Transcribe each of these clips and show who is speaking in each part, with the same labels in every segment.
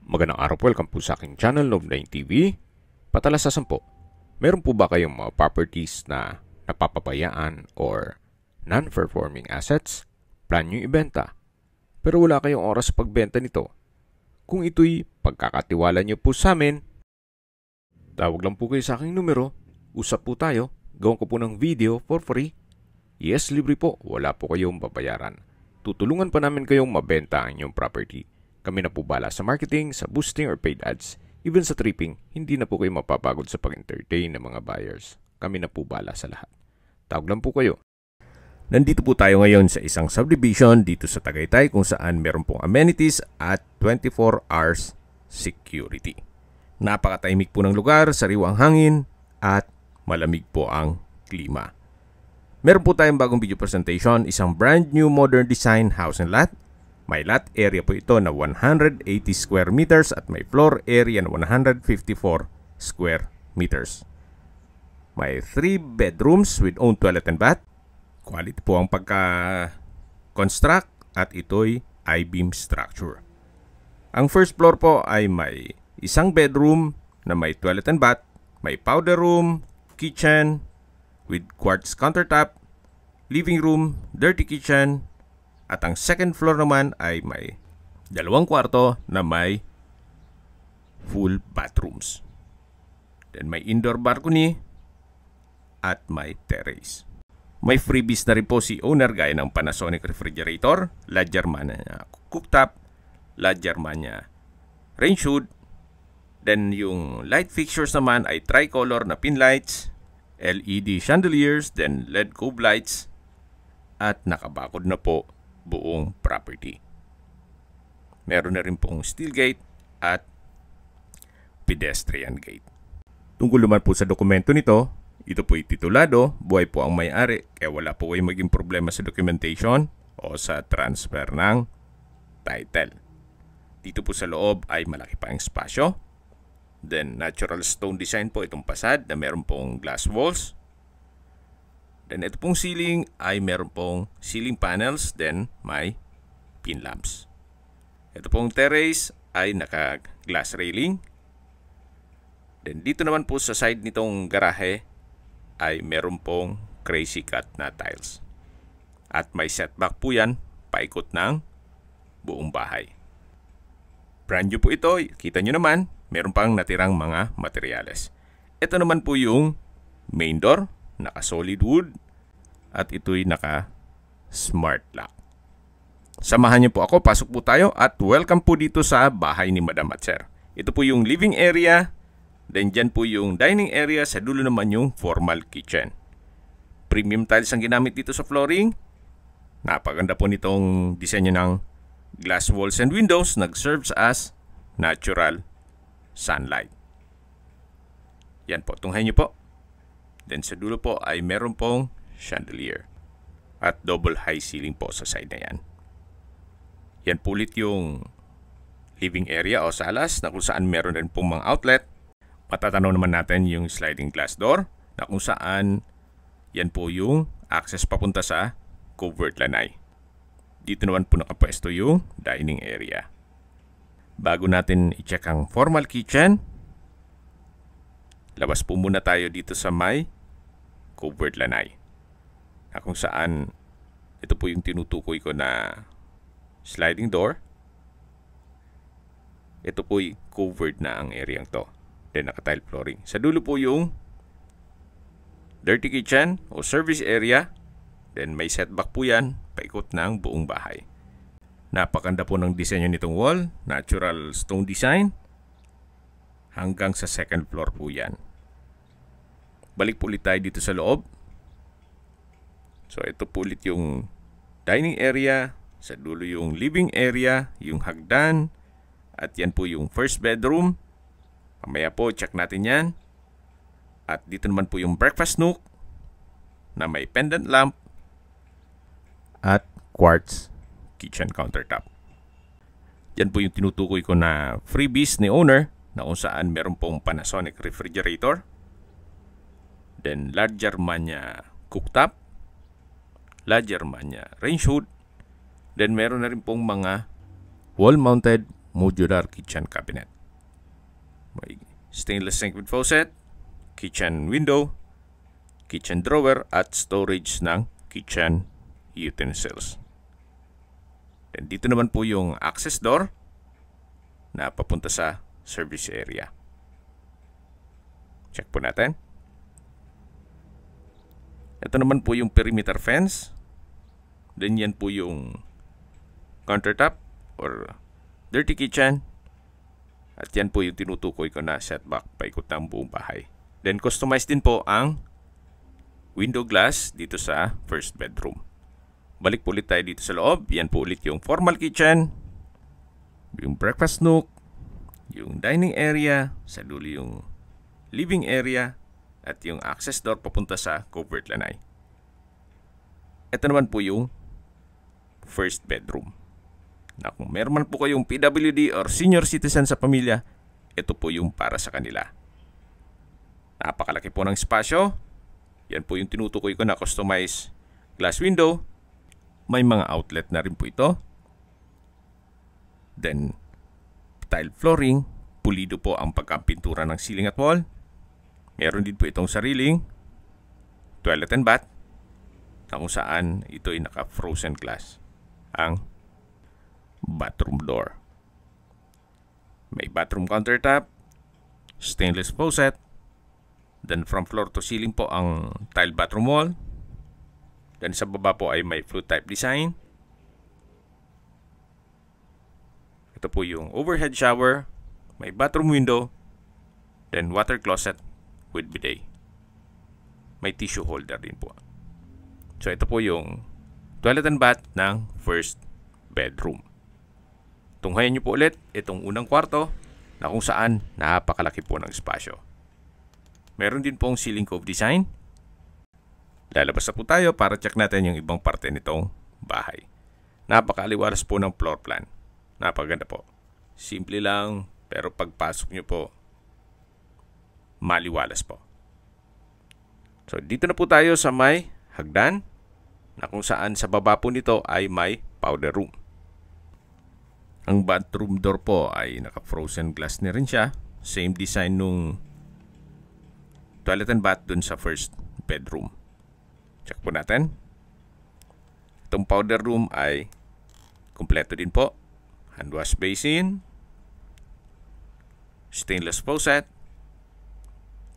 Speaker 1: Magandang araw po, welcome po sa aking channel, Love9 TV. Patalasasan po, meron po ba kayong mga properties na napapabayaan or non-performing assets? Plan nyo ibenta, pero wala kayong oras sa pagbenta nito. Kung ito'y pagkakatiwala nyo po sa amin, tawag lang po kayo sa aking numero, usap po tayo, gawin ko po ng video for free. Yes, libre po, wala po kayong babayaran. Tutulungan pa namin kayong mabenta ang inyong property. Kami na po bala sa marketing, sa boosting or paid ads. Even sa tripping, hindi na po kayo mapapagod sa pag-entertain ng mga buyers. Kami na po bala sa lahat. Tawag lang po kayo. Nandito po tayo ngayon sa isang subdivision dito sa Tagaytay kung saan meron pong amenities at 24 hours security. Napakatahimik po ng lugar, sariwang hangin at malamig po ang klima. Meron po tayong bagong video presentation, isang brand new modern design house and lot. May lot area po ito na 180 square meters at may floor area na 154 square meters. May 3 bedrooms with own toilet and bath. Quality po ang pagka-construct at ito'y I-beam structure. Ang first floor po ay may isang bedroom na may toilet and bath, may powder room, kitchen with quartz countertop, living room, dirty kitchen, at ang second floor naman ay may 2 kwarto na may full bathrooms. Then may indoor balcony at may terrace. May freebies na rin po si owner gaya ng Panasonic refrigerator, La Germania cooktop, La Germania range hood. Then yung light fixtures naman ay tricolor na pin lights, LED chandeliers, then LED cove lights, at nakabakod na po buong property. Meron na rin pong steel gate at pedestrian gate. Tungkol naman po sa dokumento nito, ito po'y titulado, buhay po ang may-ari, kaya wala po kayong maging problema sa documentation o sa transfer ng title. Dito po sa loob ay malaki pa ang espasyo. Then natural stone design po itong facade na meron pong glass walls. Then ito pong ceiling ay meron pong ceiling panels, then may pin lamps. Ito pong terrace ay naka-glass railing. Then dito naman po sa side nitong garahe ay meron pong crazy cut na tiles. At may setback po yan, paikot ng buong bahay. Brand new po ito, kita nyo naman, meron pang natirang mga materyales. Ito naman po yung main door, naka-solid wood, at ito'y naka-smart lock. Samahan niyo po ako, pasok po tayo, at welcome po dito sa bahay ni Madam at Sir. Ito po yung living area, then dyan po yung dining area, sa dulo naman yung formal kitchen. Premium tiles ang ginamit dito sa flooring. Napaganda po nitong disenyo ng glass walls and windows, nag-serves as natural sunlight. Yan po, tunghayin niyo po. Then sa dulo po ay meron pong chandelier at double high ceiling po sa side na yan. Yan po ulit yung living area o salas na kung saan meron rin pong mga outlet. Matatanaw naman natin yung sliding glass door na kung saan yan po yung access papunta sa covered lanai. Dito naman po nakapwesto yung dining area. Bago natin i-check ang formal kitchen, labas po muna tayo dito sa may covered lanai. Na kung saan ito po yung tinutukoy ko na sliding door. Ito po yung covered na ang area to. Then naka-tile flooring. Sa dulo po yung dirty kitchen o service area. Then may setback po yan, paikot ng buong bahay. Napakanda po ng disenyo nitong wall, natural stone design. Hanggang sa second floor po yan. Balik po ulit tayo dito sa loob. So ito po ulit yung dining area, sa dulo yung living area, yung hagdan, at yan po yung first bedroom. Mamaya po check natin yan. At dito naman po yung breakfast nook na may pendant lamp at quartz kitchen countertop. Yan po yung tinutukoy ko na freebies ni owner na kung saan meron pong Panasonic refrigerator, then La Germania cooktop, La Germania range hood, then meron na rin pong mga wall-mounted modular kitchen cabinet. May stainless sink with faucet, kitchen window, kitchen drawer at storage ng kitchen utensils. Then dito naman po yung access door na papunta sa service area. Check po natin. Ito naman po yung perimeter fence. Then yan po yung countertop or dirty kitchen. At yan po yung tinutukoy ko na setback paikot ng buong bahay. Then customized din po ang window glass dito sa first bedroom. Balik po ulit tayo dito sa loob. Yan po ulit yung formal kitchen, yung breakfast nook, yung dining area, sa dulo yung living area, at yung access door papunta sa covered lanai. Ito naman po yung first bedroom. Na kung meron man po kayong PWD or senior citizen sa pamilya, ito po yung para sa kanila. Napakalaki po ng espasyo. Yan po yung tinutukoy ko na customized glass window. May mga outlet na rin po ito. Then, tile flooring. Pulido po ang pagkapintura ng ceiling at wall. Meron din po itong sariling toilet and bath na kung saan ito ay naka-frozen glass ang bathroom door. May bathroom countertop, stainless faucet, then from floor to ceiling po ang tile bathroom wall. Then sa baba po ay may flute type design. Ito po yung overhead shower, may bathroom window, then water closet with bidet. May tissue holder din po. So ito po yung toilet and bath ng first bedroom. Tunghayan nyo po ulit itong unang kwarto na kung saan napakalaki po ng espasyo. Meron din pong ceiling cove design. Lalabas na po tayo para check natin yung ibang parte nitong bahay. Napakaaliwalas po ng floor plan. Napaganda po. Simple lang, pero pagpasok nyo po, maliwalas po. So dito na po tayo sa may hagdan na kung saan sa baba po nito ay may powder room. Ang bathroom door po ay naka-frozen glass na rin siya. Same design nung toilet and bath dun sa first bedroom. Check po natin. Itong powder room ay kumpleto din po. Hand wash basin, stainless faucet,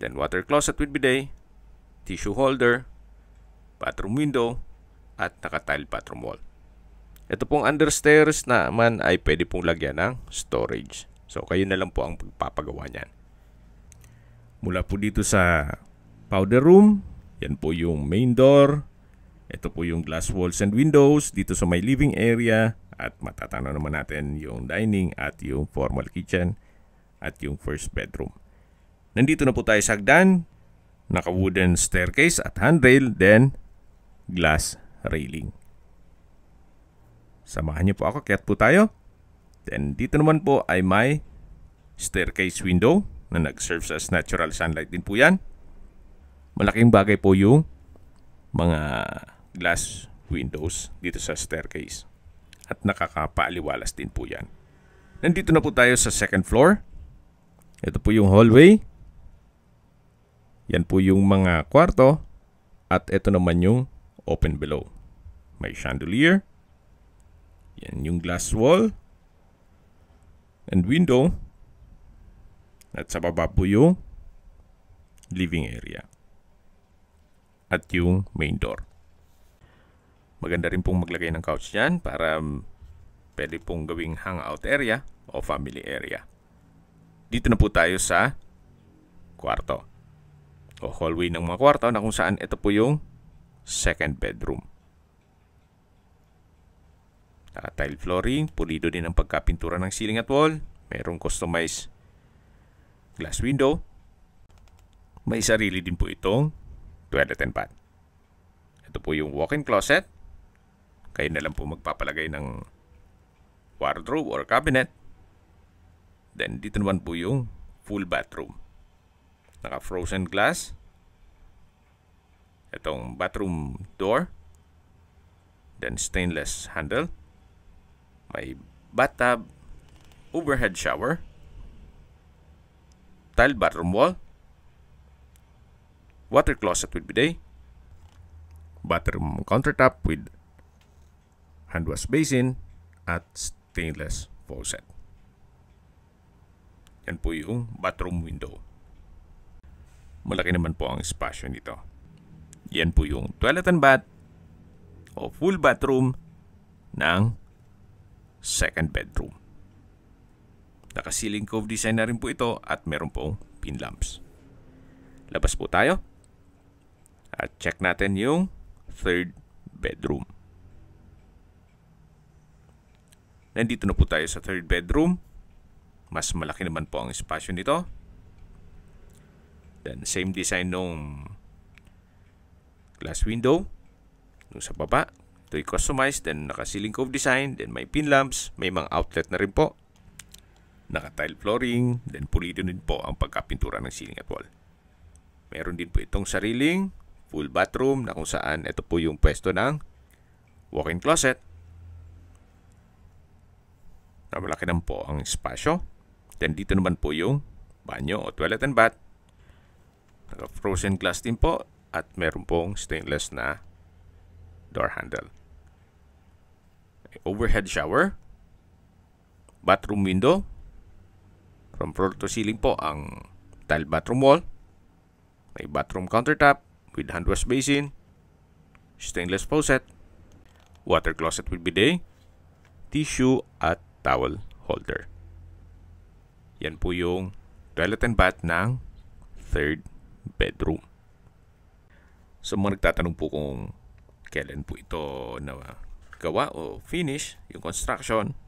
Speaker 1: then water closet with bidet, tissue holder, bathroom window, at naka-tile bathroom wall. Ito pong understairs naman ay pwede pong lagyan ng storage. So kayo na lang po ang pagpapagawa niyan. Mula po dito sa powder room, yan po yung main door. Ito po yung glass walls and windows dito sa may living area. At matatanaw naman natin yung dining at yung formal kitchen at yung first bedroom. Nandito na po tayo sa hagdan. Naka-wooden staircase at handrail, then glass railing. Samahan niyo po ako, kaya't po tayo. Then dito naman po ay may staircase window na nag-serve as natural sunlight din po yan. Malaking bagay po yung mga glass windows dito sa staircase. At nakakapaaliwalas din po yan. Nandito na po tayo sa second floor. Ito po yung hallway. Yan po yung mga kwarto. At ito naman yung open below. May chandelier. Yan yung glass wall. And window. At sa baba po yung living area. At yung main door. Maganda rin pong maglagay ng couch dyan para pwede pong gawing hangout area o family area. Dito na po tayo sa kwarto o hallway ng mga kwarto na kung saan ito po yung second bedroom. Tile flooring, pulido din ang pagkapintura ng ceiling at wall. Mayroong customized glass window. May sarili din po itong toilet and bath. Ito po yung walk-in closet. Kayo na lang po magpapalagay ng wardrobe or cabinet. Then dito naman po yung full bathroom. Naka-frozen glass. Itong bathroom door. Then stainless handle. May bathtub. overhead shower, tile bathroom wall, water closet with bidet, bathroom countertop with hand wash basin at stainless faucet. Yan po yung bathroom window. Malaki naman po ang espasyo nito. Yan po yung toilet and bath o full bathroom ng second bedroom. Naka-ceiling cove design na rin po ito at meron pong pin lamps. Labas po tayo at check natin yung third bedroom. Nandito na po tayo sa third bedroom. Mas malaki naman po ang espasyo nito. Then same design nung glass window. Nung sa baba, ito'y customized. Then naka-ceiling cove design. Then may pin lamps. May mga outlet na rin po. Naka-tile flooring. Then pulido din po ang pagkapintura ng ceiling at wall. Meron din po itong sariling full bathroom na kung saan ito po yung pwesto ng walk-in closet. Na malaki naman po ang espasyo. Then dito naman po yung banyo o toilet and bath. Naka-frozen glass din po at meron pong stainless na door handle. Overhead shower, bathroom window, from floor to ceiling po ang tile bathroom wall. May bathroom countertop with hand wash basin, stainless faucet, water closet with bidet, tissue at towel holder. Yan po yung toilet and bath ng third bedroom. So mga nagtatanong po kung kailan po ito na gawa o finish yung construction,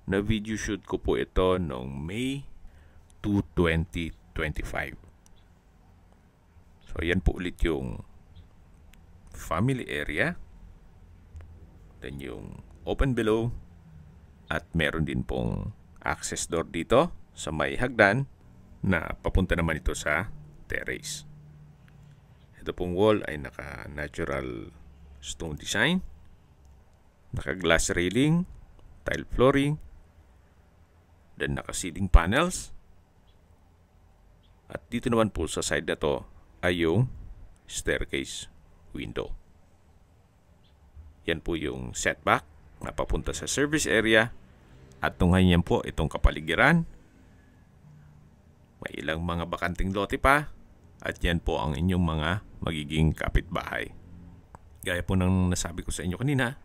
Speaker 1: na video shoot ko po ito noong May 2, 2025. So yan po ulit yung family area, then yung open below, at meron din pong access door dito sa may hagdan na papunta naman ito sa terrace. Ito pong wall ay naka-natural stone design, naka-glass railing, tile flooring, then naka-ceiling panels. At dito naman po sa side na to ay yung staircase window. Yan po yung setback na papunta sa service area. At tunghayan niyan po itong kapaligiran. May ilang mga bakanting lote pa. At yan po ang inyong mga magiging kapitbahay. Gaya po ng nasabi ko sa inyo kanina,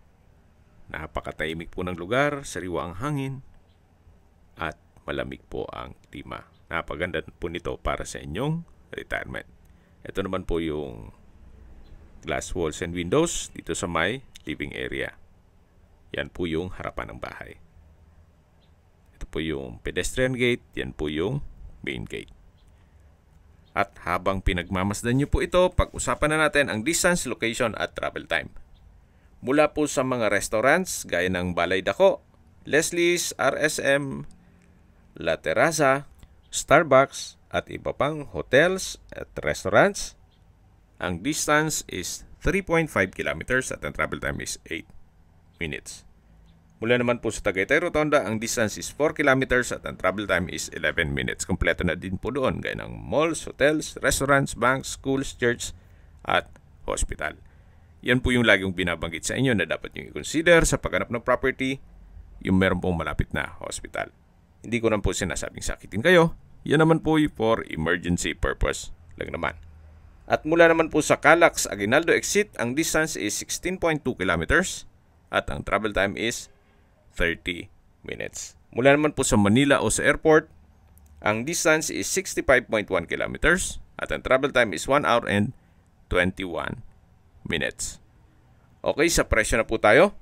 Speaker 1: napakatahimik po ng lugar, sariwa ang hangin, at malamig po ang klima. Napaganda po nito para sa inyong retirement. Ito naman po yung glass walls and windows dito sa may living area. Yan po yung harapan ng bahay. Ito po yung pedestrian gate. Yan po yung main gate. At habang pinagmamasdan nyo po ito, pag-usapan na natin ang distance, location at travel time. Mula po sa mga restaurants gaya ng Balay Dako, Leslie's, RSM, La Terraza, Starbucks at iba pang hotels at restaurants, ang distance is 3.5 kilometers at ang travel time is 8 minutes. Mula naman po sa Tagaytay Rotonda, ang distance is 4 kilometers at ang travel time is 11 minutes. Kompleto na din po doon gaya ng malls, hotels, restaurants, banks, schools, church at hospital. Yan po yung laging binabanggit sa inyo na dapat nyo i-consider sa paghanap ng property, yung meron pong malapit na hospital. Hindi ko naman po sinasabing sakitin kayo. Yan naman po for emergency purpose lang naman. At mula naman po sa Calax Aguinaldo exit, ang distance is 16.2 kilometers at ang travel time is 30 minutes. Mula naman po sa Manila o sa airport, ang distance is 65.1 kilometers at ang travel time is 1 hour and 21 minutes. Okay, sa presyo na po tayo.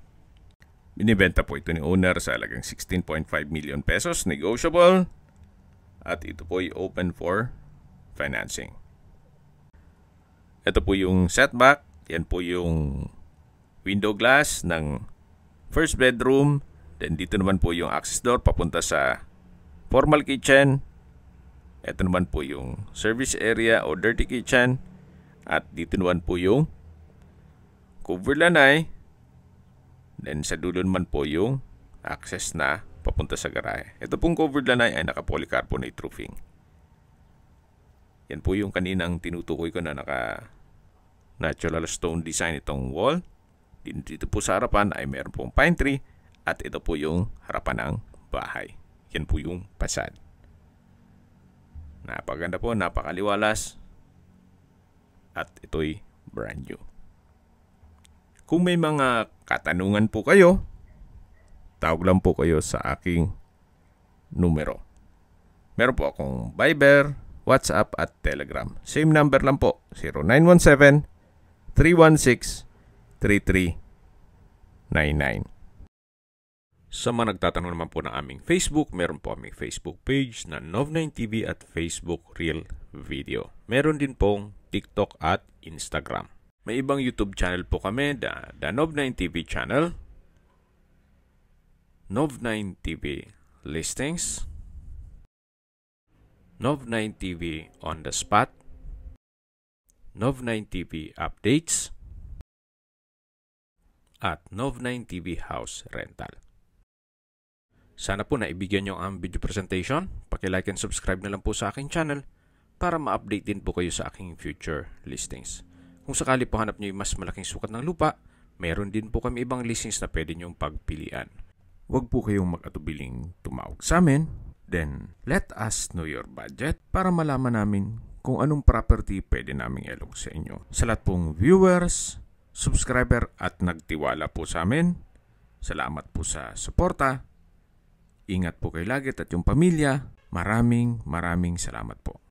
Speaker 1: Binibenta po ito ni owner sa halagang 16.5 million pesos, negotiable. At ito po ay open for financing. Ito po yung setback. Yan po yung window glass ng first bedroom. Then dito naman po yung access door papunta sa formal kitchen. Ito naman po yung service area o dirty kitchen. At dito naman po yung cover lanay. Then sa dulo naman po yung access na papunta sa garahe. Ito pong covered lanay ay naka-polycarbonate roofing. Yan po yung kaninang tinutukoy ko na naka-natural stone design itong wall. Dito po sa harapan ay meron pong pine tree at ito po yung harapan ng bahay. Yan po yung facade. Napaganda po, napakaliwalas at ito'y brand new. Kung may mga katanungan po kayo, tawag lang po kayo sa aking numero. Meron po akong Viber, WhatsApp at Telegram. Same number lang po, 0917-316-3399. Sa mga nagtatanong naman po ng aming Facebook, meron po aming Facebook page na Nov9TV at Facebook Real Video. Meron din pong TikTok at Instagram. May ibang YouTube channel po kami, the Nov9TV channel, Nov9TV Listings, Nov9TV On The Spot, Nov9TV Updates, at Nov9TV House Rental. Sana po naibigyan nyo ang video presentation. Paki-like and subscribe na lang po sa aking channel para ma-update din po kayo sa aking future listings. Kung sakali po hanap nyo yung mas malaking sukat ng lupa, meron din po kami ibang listings na pwede nyong pagpilian. Huwag po kayong mag-atubiling tumawag sa amin. Then, let us know your budget para malaman namin kung anong property pwede naming ilog sa inyo. Sa lahat pong viewers, subscriber at nagtiwala po sa amin, salamat po sa suporta. Ingat po kayo lagi at yung pamilya. Maraming salamat po.